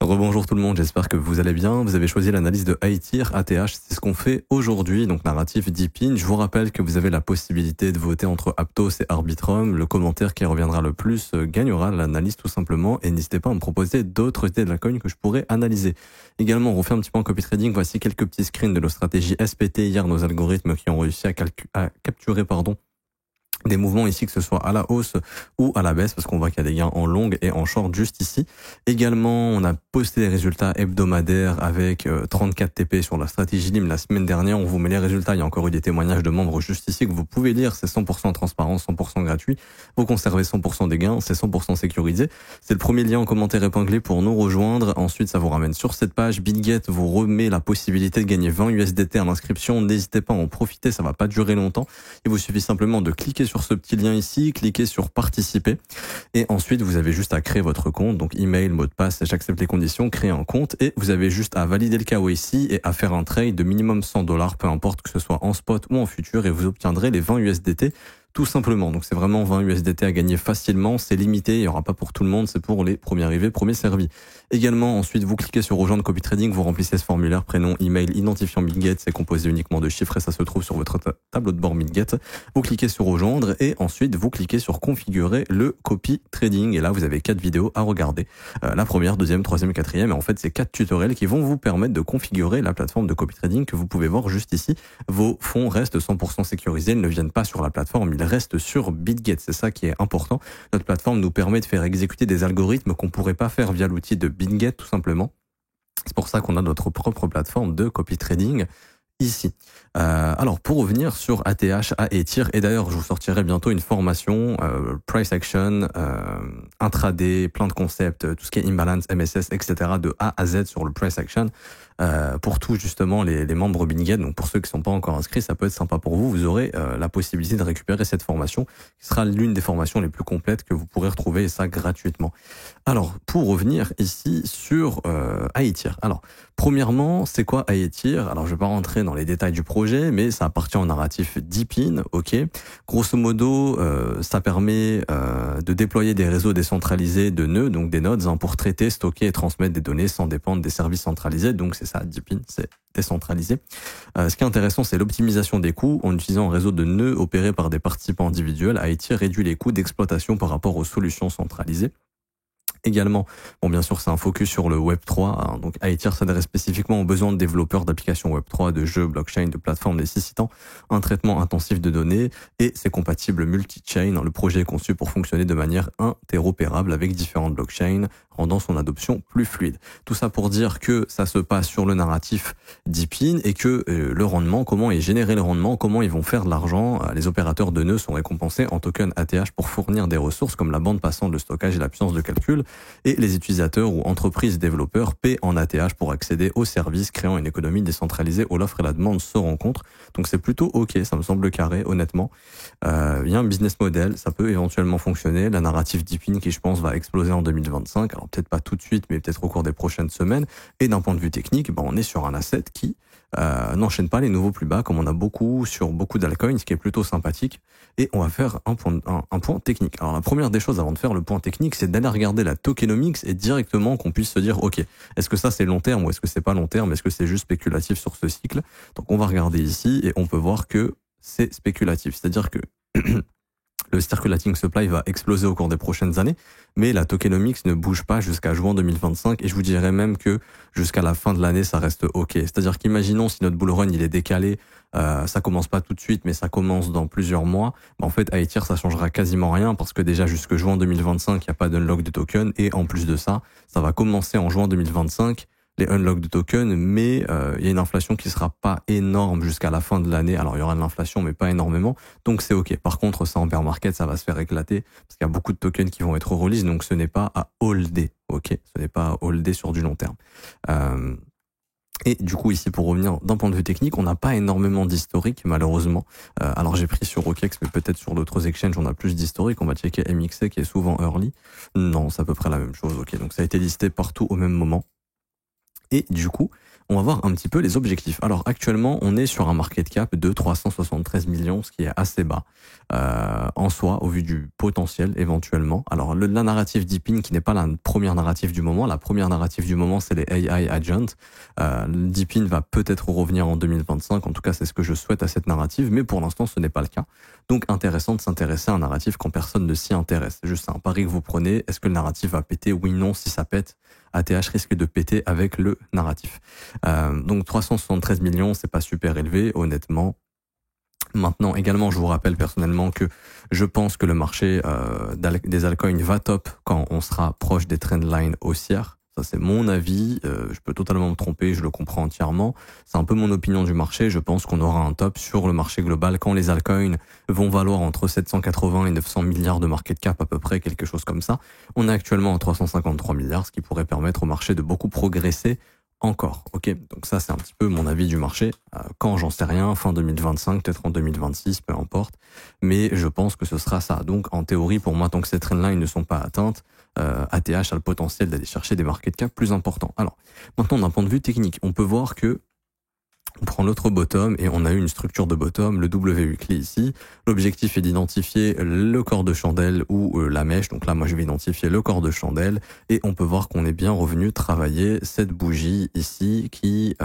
Rebonjour tout le monde, j'espère que vous allez bien. Vous avez choisi l'analyse de AETIR, ATH, c'est ce qu'on fait aujourd'hui, donc narratif Deepin. Je vous rappelle que vous avez la possibilité de voter entre Aptos et Arbitrum. Le commentaire qui reviendra le plus gagnera l'analyse tout simplement. Et n'hésitez pas à me proposer d'autres idées de la coin que je pourrais analyser. Également, on refait un petit peu en copy trading. Voici quelques petits screens de nos stratégies SPT. Hier, nos algorithmes qui ont réussi à capturer des mouvements ici, que ce soit à la hausse ou à la baisse, parce qu'on voit qu'il y a des gains en longue et en short juste ici. Également, on a posté des résultats hebdomadaires avec 34 TP sur la stratégie LIM la semaine dernière. On vous met les résultats. Il y a encore eu des témoignages de membres juste ici que vous pouvez lire. C'est 100% transparent, 100% gratuit. Vous conservez 100% des gains. C'est 100% sécurisé. C'est le premier lien en commentaire épinglé pour nous rejoindre. Ensuite, ça vous ramène sur cette page. BitGet vous remet la possibilité de gagner 20 USDT à l'inscription. N'hésitez pas à en profiter. Ça va pas durer longtemps. Il vous suffit simplement de cliquer sur ce petit lien ici, cliquez sur participer et ensuite vous avez juste à créer votre compte, donc email, mot de passe, j'accepte les conditions, créer un compte et vous avez juste à valider le KYC et à faire un trade de minimum $100, peu importe que ce soit en spot ou en futur, et vous obtiendrez les 20 USDT tout simplement. Donc c'est vraiment 20 USDT à gagner facilement, c'est limité, il n'y aura pas pour tout le monde, c'est pour les premiers arrivés, premiers servis. Également, ensuite, vous cliquez sur rejoindre copy trading, vous remplissez ce formulaire, prénom, email, identifiant BitGet, c'est composé uniquement de chiffres et ça se trouve sur votre tableau de bord BitGet. Vous cliquez sur rejoindre et ensuite vous cliquez sur configurer le copy trading et là vous avez 4 vidéos à regarder. La première, deuxième, troisième, quatrième, et en fait c'est 4 tutoriels qui vont vous permettre de configurer la plateforme de copy trading que vous pouvez voir juste ici. Vos fonds restent 100% sécurisés, ils ne viennent pas sur la plateforme, ils restent sur BitGet, c'est ça qui est important. Notre plateforme nous permet de faire exécuter des algorithmes qu'on pourrait pas faire via l'outil de BitGet tout simplement. C'est pour ça qu'on a notre propre plateforme de copy trading ici. Alors pour revenir sur ATH, AETIR, et d'ailleurs je vous sortirai bientôt une formation price action, intraday, plein de concepts, tout ce qui est imbalance, MSS, etc. de A à Z sur le price action. Pour tous justement les membres BitGet. Donc pour ceux qui sont pas encore inscrits, ça peut être sympa pour vous. Vous aurez la possibilité de récupérer cette formation, qui sera l'une des formations les plus complètes que vous pourrez retrouver, et ça gratuitement. Alors pour revenir ici sur AETIR. Alors premièrement, c'est quoi AETIR? Alors je vais pas rentrer dans les détails du projet, mais ça appartient au narratif Deepin, ok. Grosso modo, ça permet de déployer des réseaux décentralisés de nœuds, donc des nodes, pour traiter, stocker et transmettre des données sans dépendre des services centralisés. Donc c'est ça, Deepin, c'est décentralisé. Ce qui est intéressant, c'est l'optimisation des coûts. En utilisant un réseau de nœuds opéré par des participants individuels, AETIR réduit les coûts d'exploitation par rapport aux solutions centralisées. Également, bon bien sûr c'est un focus sur le Web3, hein, donc AETIR s'adresse spécifiquement aux besoins de développeurs d'applications Web3, de jeux, blockchain, de plateformes nécessitant un traitement intensif de données et c'est compatible multi-chain. Le projet est conçu pour fonctionner de manière interopérable avec différentes blockchains, rendant son adoption plus fluide. Tout ça pour dire que ça se passe sur le narratif Deepin et que le rendement, comment est généré le rendement, comment ils vont faire de l'argent. Les opérateurs de nœuds sont récompensés en token ATH pour fournir des ressources comme la bande passante, le stockage et la puissance de calcul. Et les utilisateurs ou entreprises développeurs paient en ATH pour accéder aux services, créant une économie décentralisée où l'offre et la demande se rencontrent. Donc c'est plutôt ok, ça me semble carré, honnêtement. Il y a un business model, ça peut éventuellement fonctionner. La narrative Deepin qui je pense va exploser en 2025. Alors peut-être pas tout de suite, mais peut-être au cours des prochaines semaines. Et d'un point de vue technique, on est sur un asset qui n'enchaîne pas les nouveaux plus bas comme on a beaucoup sur beaucoup d'altcoins, ce qui est plutôt sympathique. Et on va faire un point technique. Alors la première des choses avant de faire le point technique, c'est d'aller regarder la tokenomics et directement qu'on puisse se dire ok, est-ce que ça c'est long terme ou est-ce que c'est pas long terme, est-ce que c'est juste spéculatif sur ce cycle. Donc on va regarder ici et on peut voir que c'est spéculatif, c'est-à-dire que le circulating supply va exploser au cours des prochaines années, mais la tokenomics ne bouge pas jusqu'à juin 2025 et je vous dirais même que jusqu'à la fin de l'année, ça reste ok. C'est-à-dire qu'imaginons si notre bull run il est décalé, ça commence pas tout de suite, mais ça commence dans plusieurs mois. En fait, AETIR, ça changera quasiment rien parce que déjà jusque juin 2025, il n'y a pas d'unlock de token et en plus de ça, ça va commencer en juin 2025. Les unlock de tokens, mais il y a une inflation qui sera pas énorme jusqu'à la fin de l'année. Alors il y aura de l'inflation, mais pas énormément, donc c'est ok. Par contre, ça en bear market, ça va se faire éclater parce qu'il y a beaucoup de tokens qui vont être release, donc ce n'est pas à holder, ok. Ce n'est pas à holder sur du long terme. Et du coup ici pour revenir d'un point de vue technique, on n'a pas énormément d'historique malheureusement. Alors j'ai pris sur OKEx, mais peut-être sur d'autres exchanges on a plus d'historique. On va checker MXC qui est souvent early. Non, c'est à peu près la même chose. Ok, donc ça a été listé partout au même moment. Et du coup, on va voir un petit peu les objectifs. Alors actuellement, on est sur un market cap de 373 millions, ce qui est assez bas en soi, au vu du potentiel éventuellement. Alors la narrative Deepin, qui n'est pas la première narrative du moment, la première narrative du moment, c'est les AI agents. Deepin va peut-être revenir en 2025, en tout cas c'est ce que je souhaite à cette narrative, mais pour l'instant ce n'est pas le cas. Donc intéressant de s'intéresser à un narratif quand personne ne s'y intéresse. C'est juste un pari que vous prenez. Est-ce que le narratif va péter? Oui, non. Si ça pète, ATH risque de péter avec le narratif. Donc 373 millions, c'est pas super élevé, honnêtement. Maintenant, également, je vous rappelle personnellement que je pense que le marché des altcoins va top quand on sera proche des trendlines haussières. Ça, c'est mon avis. Je peux totalement me tromper, je le comprends entièrement. C'est un peu mon opinion du marché. Je pense qu'on aura un top sur le marché global quand les altcoins vont valoir entre 780 et 900 milliards de market cap à peu près, quelque chose comme ça. On est actuellement à 353 milliards, ce qui pourrait permettre au marché de beaucoup progresser encore. Ok, donc ça c'est un petit peu mon avis du marché. Quand, j'en sais rien, fin 2025, peut-être en 2026, peu importe. Mais je pense que ce sera ça. Donc en théorie, pour moi, tant que ces trendlines ne sont pas atteintes, ATH a le potentiel d'aller chercher des market cap plus importants. Alors maintenant, d'un point de vue technique, on peut voir que on prend l'autre bottom et on a eu une structure de bottom, le W weekly ici. L'objectif est d'identifier le corps de chandelle ou la mèche. Donc là, moi, je vais identifier le corps de chandelle et on peut voir qu'on est bien revenu travailler cette bougie ici qui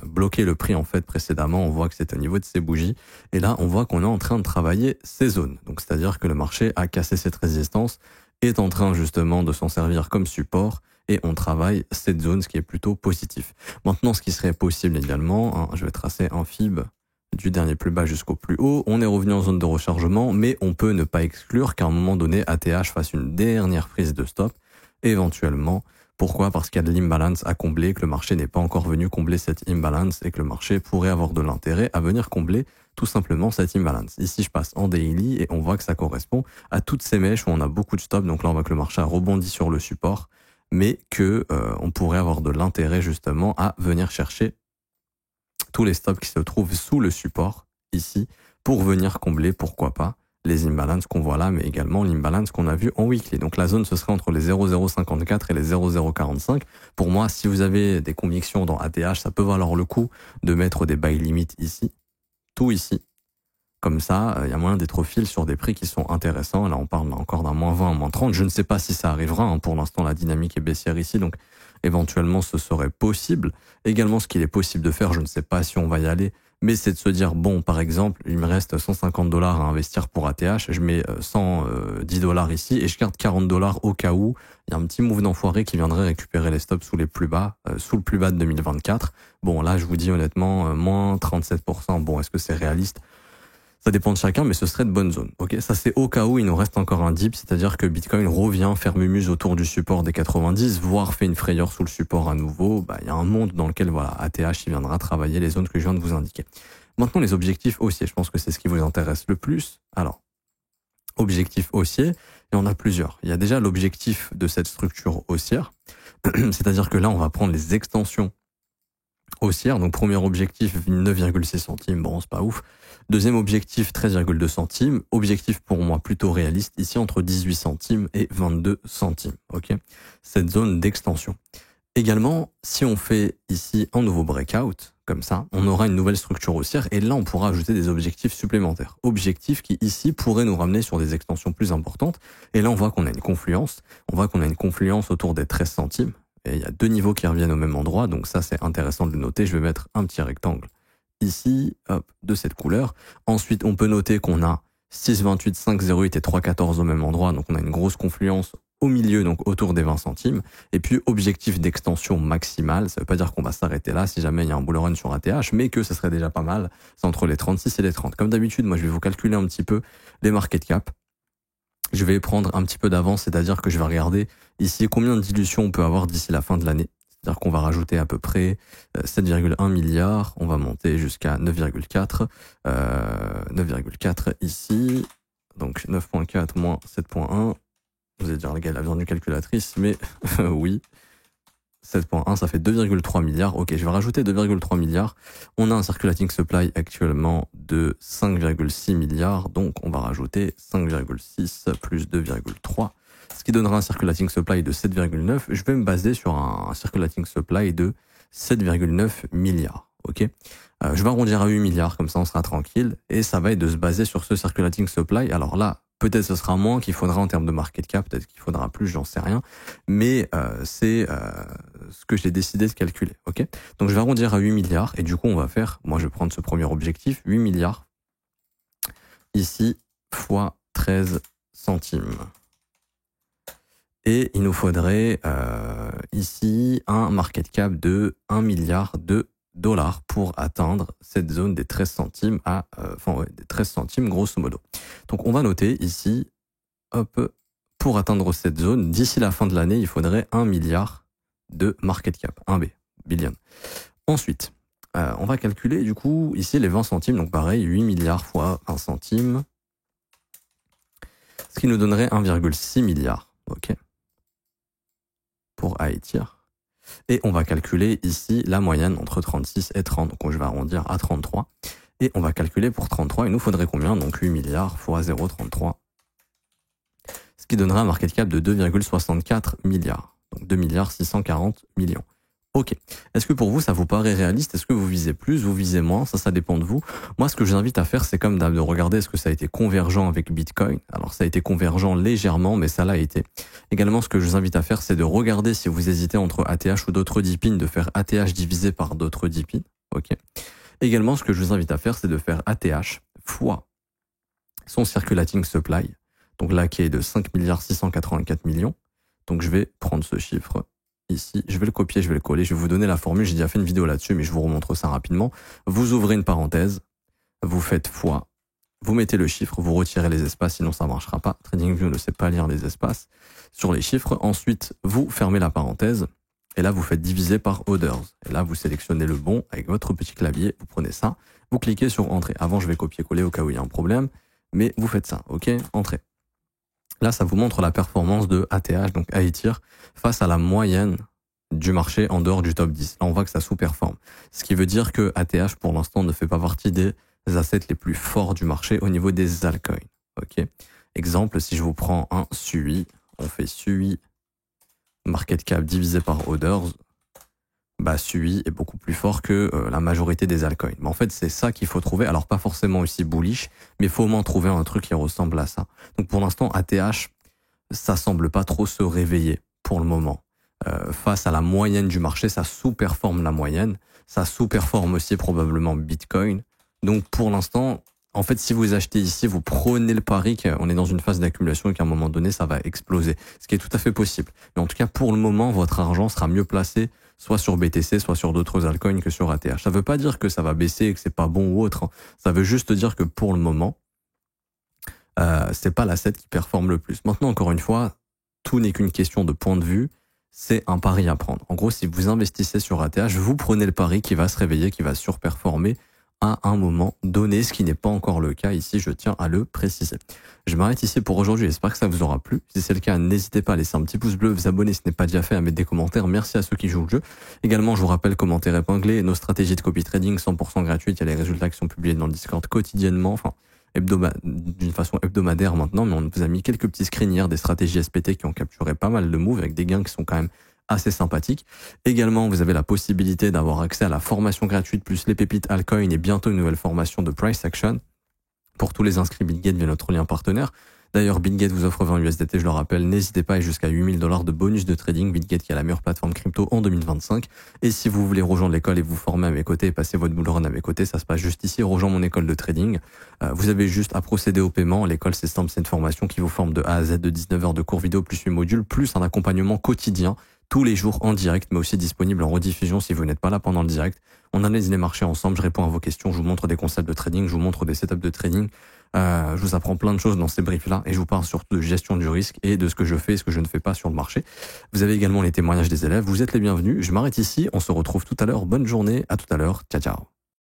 bloquait le prix en fait précédemment. On voit que c'est au niveau de ces bougies et là, on voit qu'on est en train de travailler ces zones. Donc c'est-à-dire que le marché a cassé cette résistance, est en train justement de s'en servir comme support. Et on travaille cette zone, ce qui est plutôt positif. Maintenant, ce qui serait possible également, je vais tracer un fib du dernier plus bas jusqu'au plus haut. On est revenu en zone de rechargement, mais on peut ne pas exclure qu'à un moment donné, ATH fasse une dernière prise de stop, éventuellement. Pourquoi? Parce qu'il y a de l'imbalance à combler, que le marché n'est pas encore venu combler cette imbalance et que le marché pourrait avoir de l'intérêt à venir combler tout simplement cette imbalance. Ici, je passe en daily et on voit que ça correspond à toutes ces mèches où on a beaucoup de stops. Donc là, on voit que le marché a rebondi sur le support, mais que on pourrait avoir de l'intérêt justement à venir chercher tous les stops qui se trouvent sous le support ici pour venir combler, pourquoi pas, les imbalances qu'on voit là, mais également l'imbalance qu'on a vu en weekly. Donc la zone, ce serait entre les 0,054 et les 0,045. Pour moi, si vous avez des convictions dans ATH, ça peut valoir le coup de mettre des buy limits ici, tout ici. Comme ça, il y a moyen d'être au fil sur des prix qui sont intéressants. Là, on parle encore d'un moins 20, moins 30. Je ne sais pas si ça arrivera. Pour l'instant, la dynamique est baissière ici. Donc, éventuellement, ce serait possible. Également, ce qu'il est possible de faire, je ne sais pas si on va y aller, mais c'est de se dire, bon, par exemple, il me reste 150 $ à investir pour ATH. Je mets 110 $ ici et je garde 40 $ au cas où il y a un petit move d'enfoiré qui viendrait récupérer les stops sous les plus bas, sous le plus bas de 2024. Bon, là, je vous dis honnêtement, moins 37%. Bon, est-ce que c'est réaliste? Ça dépend de chacun, mais ce serait de bonnes zones. Ok, ça c'est au cas où il nous reste encore un dip, c'est-à-dire que Bitcoin revient faire mumuse autour du support des 90, voire fait une frayeur sous le support à nouveau. Il y a un monde dans lequel voilà, ATH il viendra travailler les zones que je viens de vous indiquer. Maintenant les objectifs haussiers, je pense que c'est ce qui vous intéresse le plus. Alors, objectif haussier, et on a plusieurs. Il y a déjà l'objectif de cette structure haussière, c'est-à-dire que là on va prendre les extensions haussières. Donc premier objectif 9,6 centimes, bon c'est pas ouf. Deuxième objectif 13,2 centimes. Objectif pour moi plutôt réaliste ici entre 18 centimes et 22 centimes. Ok, cette zone d'extension. Également, si on fait ici un nouveau breakout comme ça, on aura une nouvelle structure haussière et là on pourra ajouter des objectifs supplémentaires. Objectifs qui ici pourraient nous ramener sur des extensions plus importantes. Et là on voit qu'on a une confluence. On voit qu'on a une confluence autour des 13 centimes. Et il y a deux niveaux qui reviennent au même endroit, donc ça c'est intéressant de le noter. Je vais mettre un petit rectangle ici, hop, de cette couleur. Ensuite, on peut noter qu'on a 6,28, 5,08 et 3,14 au même endroit, donc on a une grosse confluence au milieu, donc autour des 20 centimes. Et puis, objectif d'extension maximale, ça veut pas dire qu'on va s'arrêter là si jamais il y a un bull run sur ATH, mais que ce serait déjà pas mal, c'est entre les 36 et les 30. Comme d'habitude, moi je vais vous calculer un petit peu les market cap. Je vais prendre un petit peu d'avance, c'est-à-dire que je vais regarder ici combien de dilution on peut avoir d'ici la fin de l'année. C'est-à-dire qu'on va rajouter à peu près 7,1 milliards, on va monter jusqu'à 9,4, 9,4 ici, donc 9,4 moins 7,1, vous allez dire, les gars, la viande du calculatrice, mais oui, 7,1, ça fait 2,3 milliards. Ok, je vais rajouter 2,3 milliards. On a un circulating supply actuellement de 5,6 milliards, donc on va rajouter 5,6 plus 2,3. Ce qui donnera un circulating supply de 7,9. Je vais me baser sur un circulating supply de 7,9 milliards. Ok, je vais arrondir à 8 milliards, comme ça on sera tranquille. Et ça va être de se baser sur ce circulating supply. Alors là, peut-être ce sera moins qu'il faudra en termes de market cap, peut-être qu'il faudra plus, j'en sais rien. Mais c'est ce que j'ai décidé de calculer. Ok, donc je vais arrondir à 8 milliards. Et du coup, on va faire, moi je vais prendre ce premier objectif, 8 milliards. Ici, fois 13 centimes. Et il nous faudrait ici un market cap de 1 milliard de dollars pour atteindre cette zone des 13 centimes des 13 centimes grosso modo. Donc on va noter ici, hop, pour atteindre cette zone, d'ici la fin de l'année, il faudrait 1 milliard de market cap, 1B, billion. Ensuite, on va calculer du coup ici les 20 centimes, donc pareil, 8 milliards fois 1 centime, ce qui nous donnerait 1,6 milliard, ok, pour AETIR. Et on va calculer ici la moyenne entre 36 et 30, donc je vais arrondir à 33. Et on va calculer pour 33, il nous faudrait combien? Donc 8 milliards fois 0,33, ce qui donnerait un market cap de 2,64 milliards, donc 2 milliards 640 millions. Ok. Est-ce que pour vous, ça vous paraît réaliste? Est-ce que vous visez plus, vous visez moins? Ça dépend de vous. Moi, ce que je vous invite à faire, c'est comme de regarder est-ce que ça a été convergent avec Bitcoin. Alors, ça a été convergent légèrement, mais ça l'a été. Également, ce que je vous invite à faire, c'est de regarder si vous hésitez entre ATH ou d'autres DePIN, de faire ATH divisé par d'autres DePIN. Ok. Également, ce que je vous invite à faire, c'est de faire ATH fois son circulating supply. Donc là, qui est de 5 milliards 684 millions. Donc, je vais prendre ce chiffre ici, je vais le copier, je vais le coller, je vais vous donner la formule, j'ai déjà fait une vidéo là-dessus, mais je vous remontre ça rapidement. Vous ouvrez une parenthèse, vous faites fois, vous mettez le chiffre, vous retirez les espaces, sinon ça ne marchera pas. TradingView ne sait pas lire les espaces sur les chiffres. Ensuite, vous fermez la parenthèse, et là, vous faites diviser par orders. Et là, vous sélectionnez le bon avec votre petit clavier, vous prenez ça, vous cliquez sur Entrée. Avant, je vais copier-coller au cas où il y a un problème, mais vous faites ça, ok? Entrée. Là, ça vous montre la performance de ATH, donc AETIR, face à la moyenne du marché en dehors du top 10. Là, on voit que ça sous-performe. Ce qui veut dire que ATH, pour l'instant, ne fait pas partie des assets les plus forts du marché au niveau des altcoins. Ok. Exemple, si je vous prends un SUI, on fait SUI market cap divisé par orders, bah SUI est beaucoup plus fort que la majorité des altcoins. Mais en fait, c'est ça qu'il faut trouver. Alors, pas forcément aussi bullish, mais il faut au moins trouver un truc qui ressemble à ça. Donc, pour l'instant, ATH, ça semble pas trop se réveiller pour le moment. Face à la moyenne du marché, ça sous-performe la moyenne. Ça sous-performe aussi probablement Bitcoin. Donc, pour l'instant, en fait, si vous achetez ici, vous prenez le pari qu'on est dans une phase d'accumulation et qu'à un moment donné, ça va exploser. Ce qui est tout à fait possible. Mais en tout cas, pour le moment, votre argent sera mieux placé soit sur BTC, soit sur d'autres altcoins que sur ATH. Ça veut pas dire que ça va baisser et que c'est pas bon ou autre. Ça veut juste dire que pour le moment, c'est pas l'asset qui performe le plus. Maintenant, encore une fois, tout n'est qu'une question de point de vue. C'est un pari à prendre. En gros, si vous investissez sur ATH, vous prenez le pari qui va se réveiller, qui va surperformer à un moment donné, ce qui n'est pas encore le cas ici, je tiens à le préciser. Je m'arrête ici pour aujourd'hui, j'espère que ça vous aura plu. Si c'est le cas, n'hésitez pas à laisser un petit pouce bleu, vous abonner si ce n'est pas déjà fait, à mettre des commentaires. Merci à ceux qui jouent le jeu. Également, je vous rappelle, commentaires épinglés, nos stratégies de copy trading 100% gratuites, il y a les résultats qui sont publiés dans le Discord quotidiennement, enfin d'une façon hebdomadaire maintenant, mais on vous a mis quelques petits screens hier des stratégies SPT qui ont capturé pas mal de moves avec des gains qui sont quand même assez sympathique. Également, vous avez la possibilité d'avoir accès à la formation gratuite plus les pépites altcoin et bientôt une nouvelle formation de price action pour tous les inscrits BitGate via notre lien partenaire. D'ailleurs, BitGate vous offre 20 USDT, je le rappelle, n'hésitez pas, et jusqu'à 8 000 $ de bonus de trading. BitGate qui est la meilleure plateforme crypto en 2025. Et si vous voulez rejoindre l'école et vous former à mes côtés et passer votre bull run à mes côtés, ça se passe juste ici, rejoindre mon école de trading. Vous avez juste à procéder au paiement. L'école, c'est simple, c'est une formation qui vous forme de A à Z de 19 heures de cours vidéo plus 8 modules, plus un accompagnement quotidien tous les jours en direct, mais aussi disponible en rediffusion si vous n'êtes pas là pendant le direct. On analyse les marchés ensemble, je réponds à vos questions, je vous montre des concepts de trading, je vous montre des setups de trading. Je vous apprends plein de choses dans ces briefs-là et je vous parle surtout de gestion du risque et de ce que je fais et ce que je ne fais pas sur le marché. Vous avez également les témoignages des élèves. Vous êtes les bienvenus. Je m'arrête ici. On se retrouve tout à l'heure. Bonne journée. À tout à l'heure. Ciao, ciao.